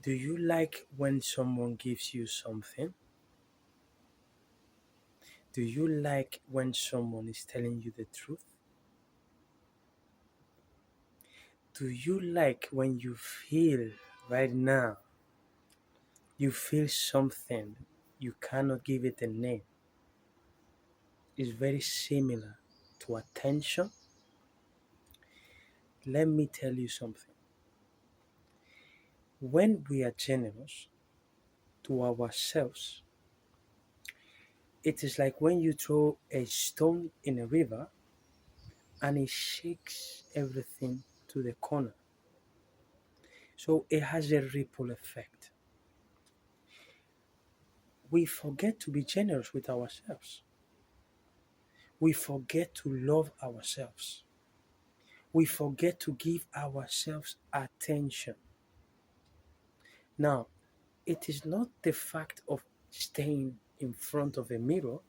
Do you like when someone gives you something? Do you like when someone is telling you the truth? Do you like when you feel right now, you feel something, you cannot give it a name? It's very similar to attention. Let me tell you something. When we are generous to ourselves, it is like when you throw a stone in a river and it shakes everything to the corner. So it has a ripple effect. We forget to be generous with ourselves. We forget to love ourselves. We forget to give ourselves attention. Now, it is not the fact of staying in front of a mirror,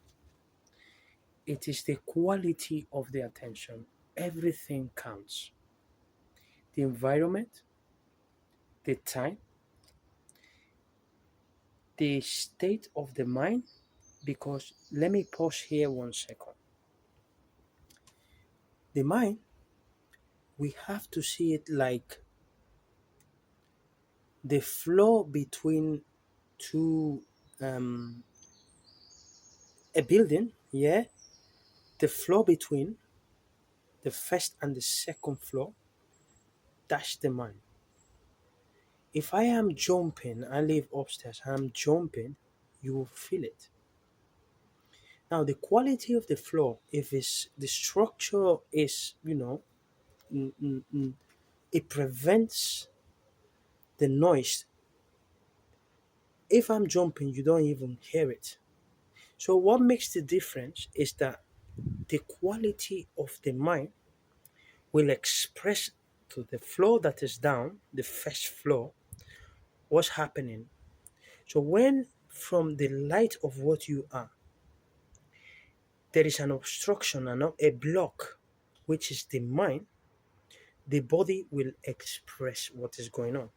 it is the quality of the attention. Everything counts. The environment, the time, the state of the mind. Because let me pause here 1 second. The mind, we have to see it like the floor between two a building, yeah, the floor between the first and the second floor, that's the mind. If I am jumping, I live upstairs, I'm jumping, you will feel it. Now the quality of the floor, if it's the structure is, mm, mm, mm, it prevents the noise. If I'm jumping, you don't even hear it. So what makes the difference is that the quality of the mind will express to the floor that is down, the first floor, what's happening. So when from the light of what you are, there is an obstruction and not a block, which is the mind, the body will express what is going on.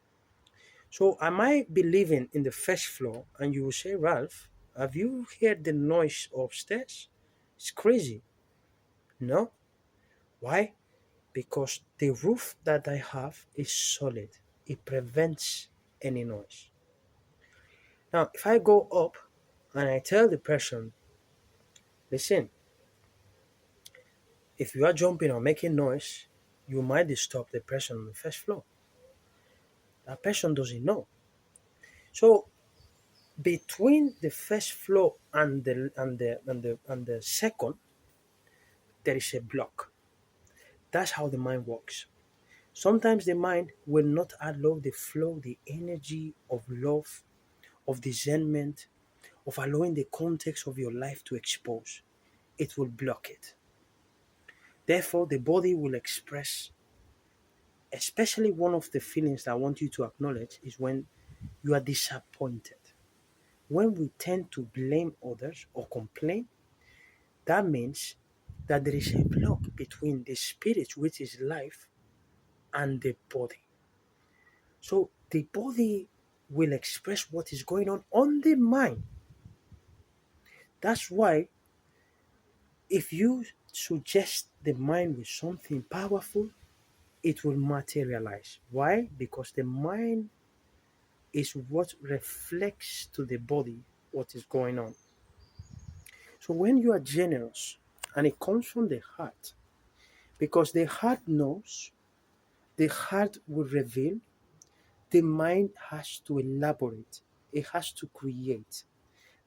So I might be living in the first floor and you will say, Ralph, have you heard the noise upstairs? It's crazy. No. Why? Because the roof that I have is solid. It prevents any noise. Now, if I go up and I tell the person, listen, if you are jumping or making noise, you might disturb the person on the first floor. That person doesn't know. So between the first floor and the second, there is a block. That's how the mind works. Sometimes the mind will not allow the flow, the energy of love, of discernment, of allowing the context of your life to expose. It will block it. Therefore, the body will express, especially one of the feelings that I want you to acknowledge is when you are disappointed. When we tend to blame others or complain, that means that there is a block between the spirit, which is life, and the body. So the body will express what is going on the mind. That's why if you suggest the mind with something powerful, it will materialize. Why? Because the mind is what reflects to the body what is going on. So when you are generous, and it comes from the heart, because the heart knows, the heart will reveal, the mind has to elaborate, it has to create,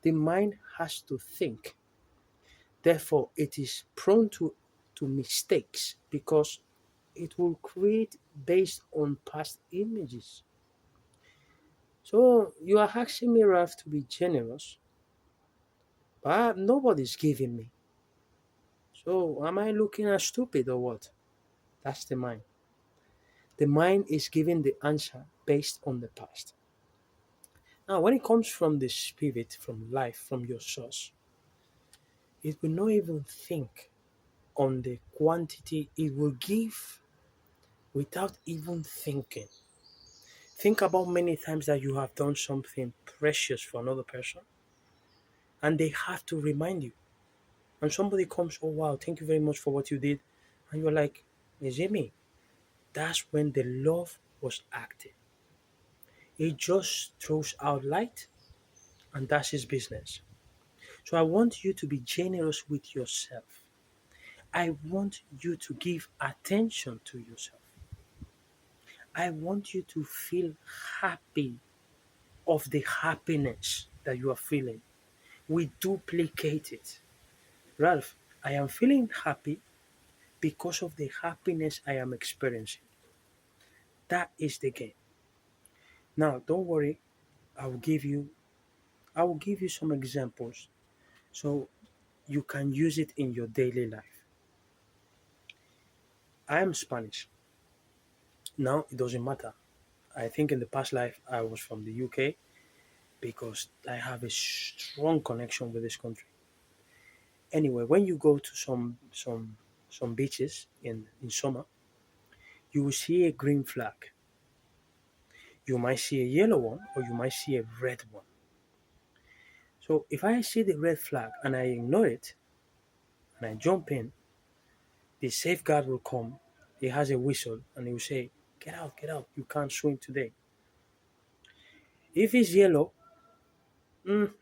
the mind has to think. Therefore, it is prone to mistakes because it will create based on past images. So you are asking me, Ralph, to be generous, but nobody's giving me. So am I looking at stupid or what? That's the mind. The mind is giving the answer based on the past. Now, when it comes from the spirit, from life, from your source, it will not even think on the quantity it will give without even thinking. Think about many times that you have done something precious for another person and they have to remind you. And somebody comes, oh wow, thank you very much for what you did. And you're like, is it me? That's when the love was active. It just throws out light and that's his business. So I want you to be generous with yourself. I want you to give attention to yourself. I want you to feel happy of the happiness that you are feeling. We duplicate it. Ralph, I am feeling happy because of the happiness I am experiencing. That is the game. Now, don't worry. I will give you I will give you some examples so you can use it in your daily life. I am Spanish. Now it doesn't matter. I think in the past life I was from the UK because I have a strong connection with this country. Anyway, when you go to some beaches in summer, you will see a green flag. You might see a yellow one or you might see a red one. So if I see the red flag and I ignore it and I jump in, the safeguard will come. He has a whistle and he will say, get out, you can't swim today. If it's yellow,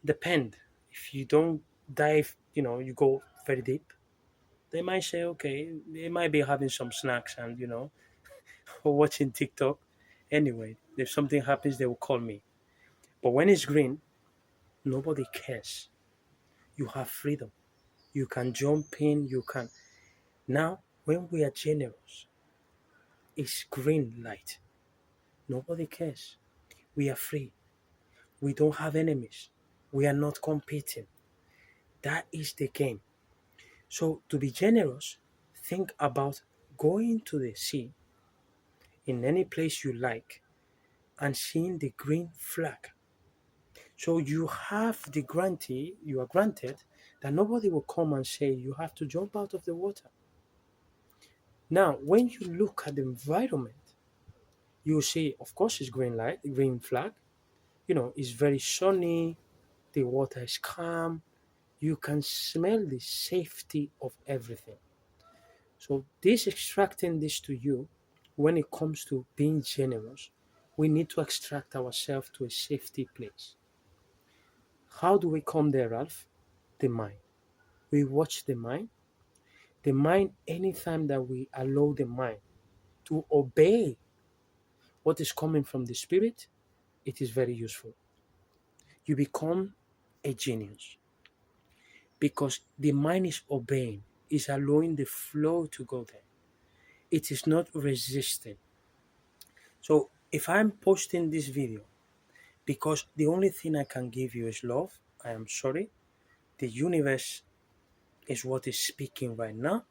depend. If you don't dive, you go very deep, they might say, okay, they might be having some snacks and, or watching TikTok. Anyway, if something happens, they will call me. But when it's green, nobody cares. You have freedom. You can jump in, you can. Now, when we are generous, it's green light. Nobody cares. We are free. We don't have enemies. We are not competing. That is the game. So, to be generous, think about going to the sea in any place you like and seeing the green flag. So, you are granted that nobody will come and say you have to jump out of the water. Now, when you look at the environment, you see, of course, it's green light, green flag. It's very sunny, the water is calm, you can smell the safety of everything. So, this extracting this to you, when it comes to being generous, we need to extract ourselves to a safety place. How do we come there, Ralph? The mind. We watch the mind. The mind, anytime that we allow the mind to obey what is coming from the spirit, it is very useful. You become a genius because the mind is obeying, is allowing the flow to go there. It is not resisting. So if I'm posting this video because the only thing I can give you is love, I am sorry. The universe is what is speaking right now.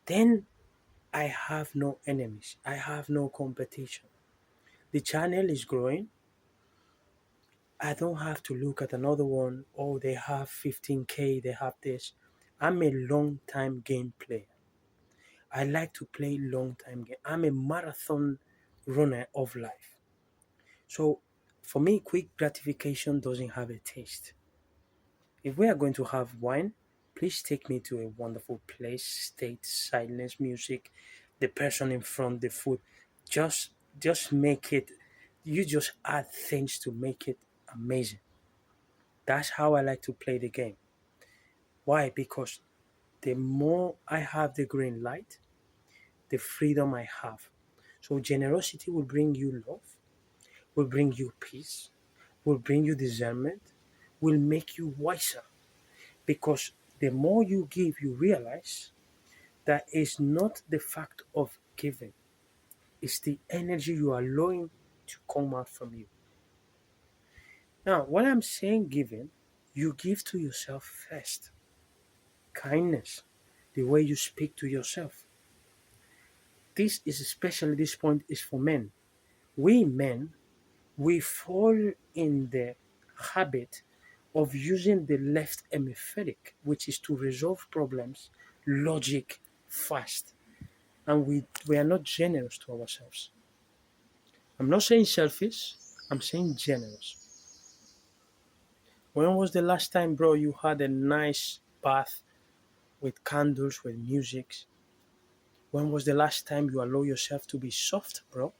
Then I have no enemies. I have no competition. The channel is growing. I don't have to look at another one. Oh, they have 15K, they have this. I'm a long time game player. I like to play long time game. I'm a marathon runner of life. So for me, quick gratification doesn't have a taste. If we are going to have wine, please take me to a wonderful place, state, silence, music, the person in front, the food. Just just make it you just add things to make it amazing. That's how I like to play the game. Why? Because the more I have the green light, the freedom I have. So generosity will bring you love, will bring you peace, will bring you discernment, will make you wiser. Because the more you give, you realize that it's not the fact of giving, it's the energy you are allowing to come out from you. Now, when I'm saying giving, you give to yourself first. Kindness, the way you speak to yourself. This point is for men. We men, we fall in the habit of using the left hemispheric, which is to resolve problems, logic, fast. And we are not generous to ourselves. I'm not saying selfish, I'm saying generous. When was the last time, bro, you had a nice bath with candles, with music? When was the last time you allow yourself to be soft, bro?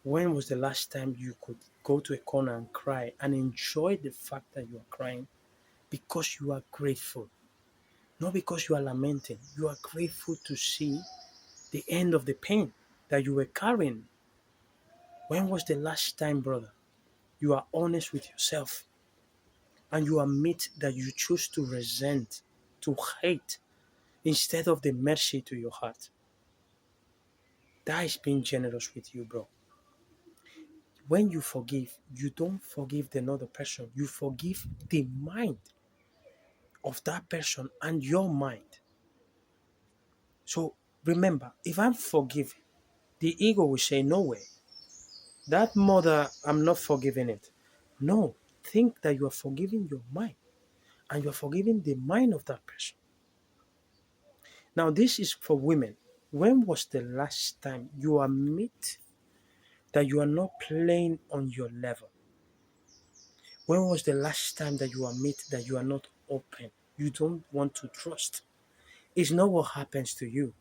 When was the last time you could go to a corner and cry and enjoy the fact that you are crying because you are grateful? Not because you are lamenting. You are grateful to see the end of the pain that you were carrying. When was the last time, brother, you are honest with yourself and you admit that you choose to resent, to hate, instead of the mercy to your heart? That is being generous with you, bro. When you forgive, you don't forgive the other person. You forgive the mind of that person and your mind. So remember, if I'm forgiving, the ego will say, no way. That mother, I'm not forgiving it. No, think that you are forgiving your mind and you are forgiving the mind of that person. Now, this is for women. When was the last time you admit that you are not playing on your level? When was the last time that you admit that you are not open? You don't want to trust. It's not what happens to you.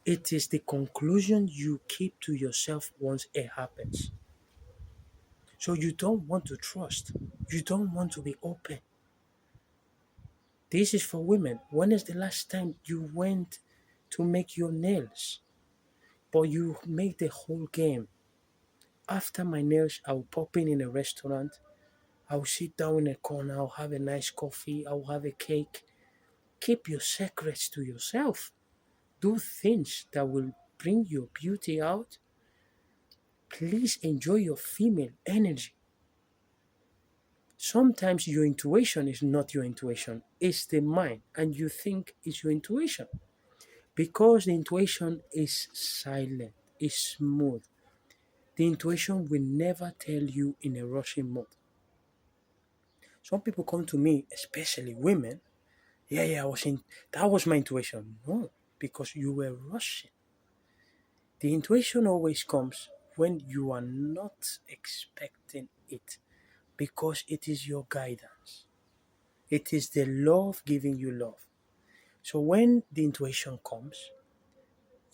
It is the conclusion you keep to yourself once it happens. So you don't want to trust. You don't want to be open. This is for women. When is the last time you went to make your nails? But you make the whole game. After my nails, I'll pop in a restaurant. I'll sit down in a corner. I'll have a nice coffee. I'll have a cake. Keep your secrets to yourself. Do things that will bring your beauty out. Please enjoy your female energy. Sometimes your intuition is not your intuition, it's the mind, and you think it's your intuition because the intuition is silent, is smooth. The intuition will never tell you in a rushing mode. Some people come to me, especially women. Yeah, that was my intuition. No, because you were rushing. The intuition always comes when you are not expecting it because it is your guidance. It is the love giving you love. So when the intuition comes,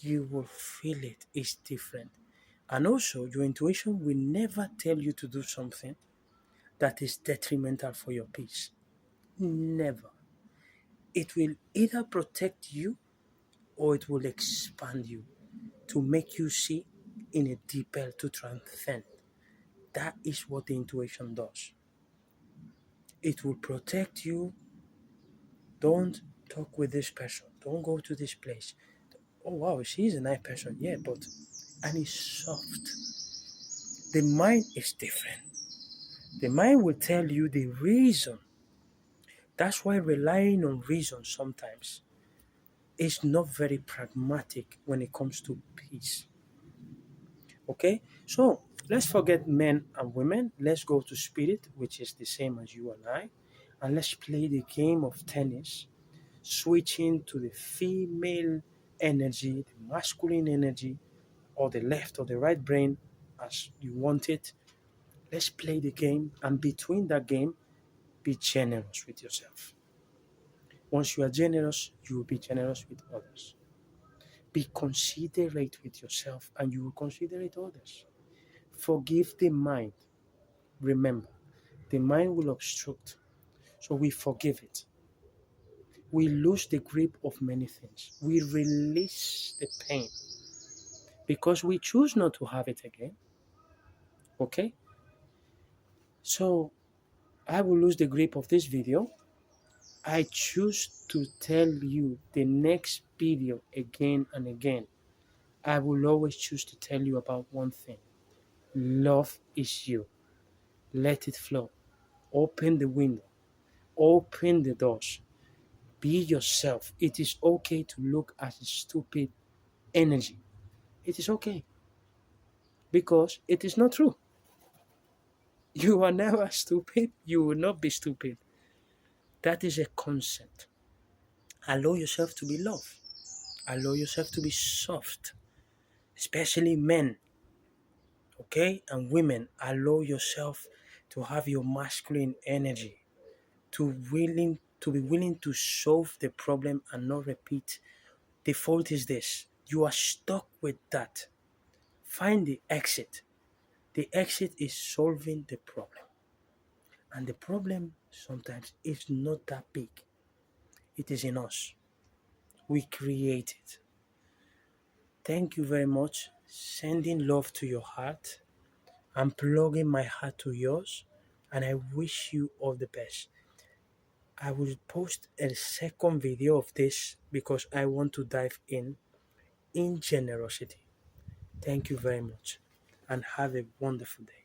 you will feel it is different. And also, your intuition will never tell you to do something that is detrimental for your peace. Never. It will either protect you or it will expand you to make you see in a deeper, to transcend. That is what the intuition does. It will protect you. Don't talk with this person. Don't go to this place. Oh wow, she's a nice person. Yeah, but and it's soft. The mind is different. The mind will tell you the reason. That's why relying on reason sometimes is not very pragmatic when it comes to peace. Okay? So let's forget men and women. Let's go to spirit, which is the same as you and I. And let's play the game of tennis, switching to the female energy, the masculine energy, or the left or the right brain as you want it. Let's play the game, and between that game, be generous with yourself. Once you are generous, you will be generous with others. Be considerate with yourself, and you will considerate others. Forgive the mind. Remember, the mind will obstruct, so we forgive it. We lose the grip of many things. We release the pain because we choose not to have it again. Okay? So I will lose the grip of this video. I choose to tell you the next video again and again. I will always choose to tell you about one thing. Love is you. Let it flow. Open the window. Open the doors. Be yourself. It is okay to look at a stupid energy. It is okay because it is not true. You are never stupid. You will not be stupid. That is a concept. Allow yourself to be loved. Allow yourself to be soft, especially men. Okay? And women, allow yourself to have your masculine energy, to be willing to solve the problem and not repeat. The fault is this. You are stuck with that. Find the exit. The exit is solving the problem. And the problem sometimes is not that big. It is in us. We create it. Thank you very much. Sending love to your heart. I'm plugging my heart to yours. And I wish you all the best. I will post a second video of this because I want to dive in generosity. Thank you very much and have a wonderful day.